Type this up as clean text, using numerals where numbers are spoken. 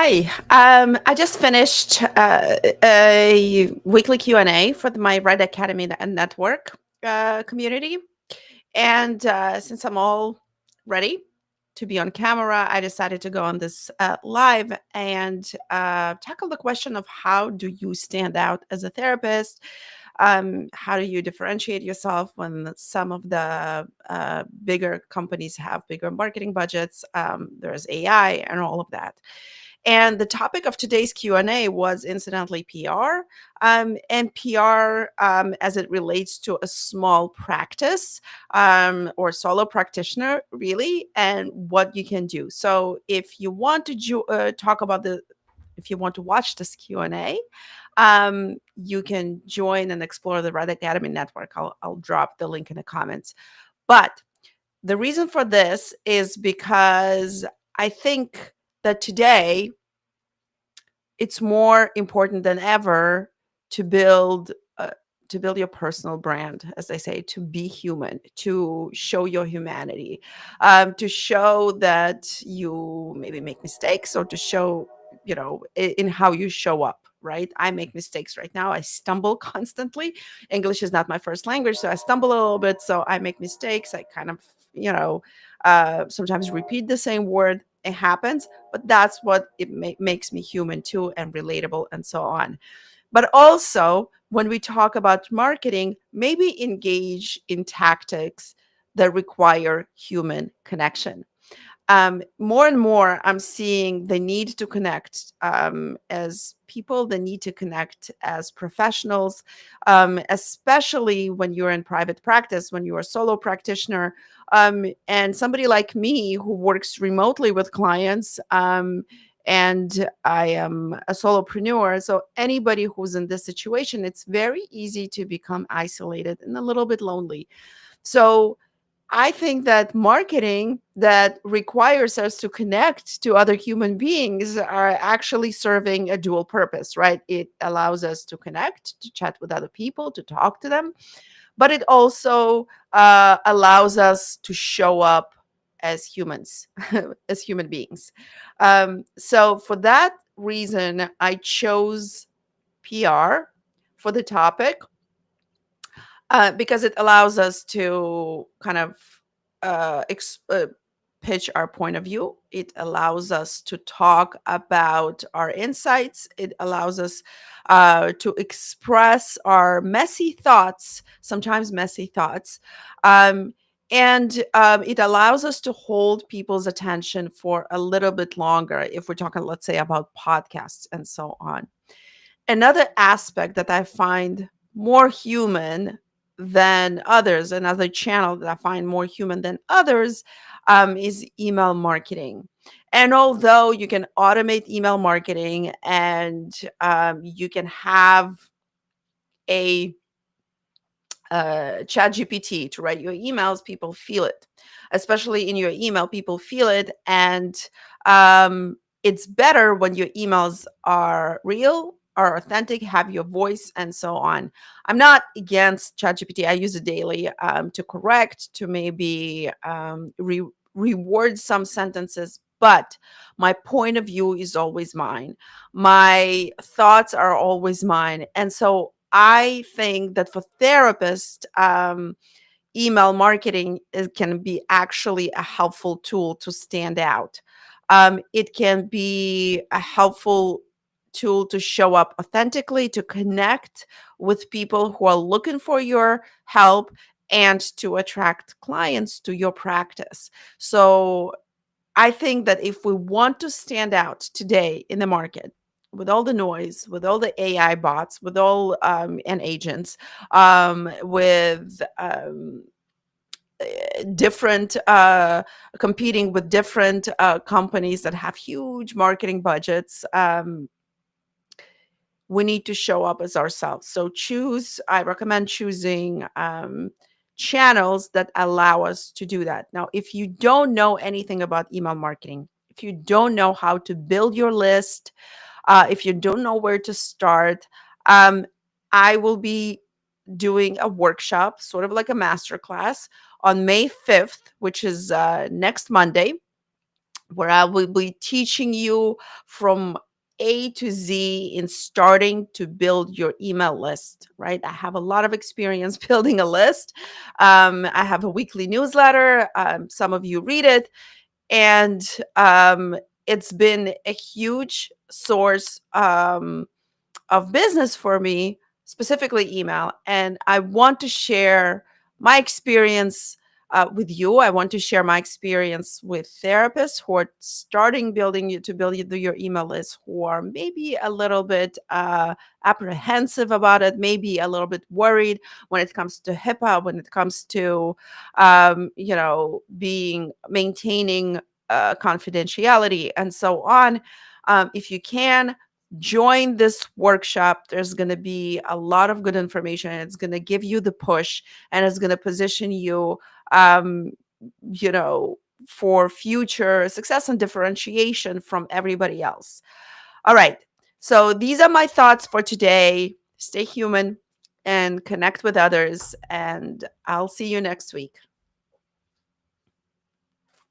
Hi. I just finished a weekly Q&A for my Red Academy and Network community. And since I'm all ready to be on camera, I decided to go on this live and tackle the question of how do you stand out as a therapist? How do you differentiate yourself when some of the bigger companies have bigger marketing budgets? There's AI and all of that. And the topic of today's Q&A was incidentally PR, and PR as it relates to a small practice or solo practitioner, really, and what you can do. So if you want to talk about if you want to watch this Q&A, you can join and explore the Red Academy Network. I'll drop the link in the comments. But the reason for this is because I think that today it's more important than ever to build to build your personal brand, as I say, to be human, to show your humanity, to show that you maybe make mistakes, or to show, in how you show up. Right? I make mistakes right now. I stumble constantly. English is not my first language, so I stumble a little bit. So I make mistakes. I kind of, sometimes repeat the same word. It happens, but that's what makes me human too, and relatable, and so on. But also, when we talk about marketing, maybe engage in tactics that require human connection. More and more, I'm seeing the need to connect as people, the need to connect as professionals, especially when you're in private practice, when you're a solo practitioner, and somebody like me who works remotely with clients. And I am a solopreneur. So, anybody who's in this situation, it's very easy to become isolated and a little bit lonely. So, I think that marketing that requires us to connect to other human beings are actually serving a dual purpose, right? It allows us to connect, to chat with other people, to talk to them, but it also allows us to show up as humans, as human beings. So, for that reason, I chose PR for the topic because it allows us to kind of pitch our point of view. It allows us to talk about our insights. It allows us to express our messy thoughts, sometimes messy thoughts. And it allows us to hold people's attention for a little bit longer if we're talking, let's say, about podcasts and so on. Another aspect that I find more human than others, another channel that I find more human than others, is email marketing. And although you can automate email marketing, and you can have a chat GPT to write your emails, people feel it. Especially in your email, people feel it. And it's better when your emails are real, are authentic, have your voice, and so on. I'm not against ChatGPT. I use it daily to correct, to maybe reword some sentences. But my point of view is always mine. My thoughts are always mine. And so I think that for therapists, email marketing can be actually a helpful tool to stand out. It can be a helpful tool to show up authentically, to connect with people who are looking for your help, and to attract clients to your practice. So I think that if we want to stand out today in the market, with all the noise, with all the AI bots, with all and agents, with different competing with different companies that have huge marketing budgets, we need to show up as ourselves. So I recommend choosing channels that allow us to do that. Now, if you don't know anything about email marketing, if you don't know how to build your list, if you don't know where to start, um, I will be doing a workshop, sort of like a masterclass, on May 5th, which is next Monday. where I will be teaching you from A to Z in starting to build your email list, right? I have a lot of experience building a list. I have a weekly newsletter. Some of you read it, and it's been a huge source of business for me, specifically email. And I want to share my experience with you. I want to share my experience with therapists who are starting building you to build your email list, who are maybe a little bit apprehensive about it, maybe a little bit worried when it comes to HIPAA, when it comes to being maintaining confidentiality and so on. If you can join this workshop, there's going to be a lot of good information. It's going to give you the push, and it's going to position you um you know for future success and differentiation from everybody else. All right, so these are my thoughts for today. Stay human and connect with others, and I'll see you next week.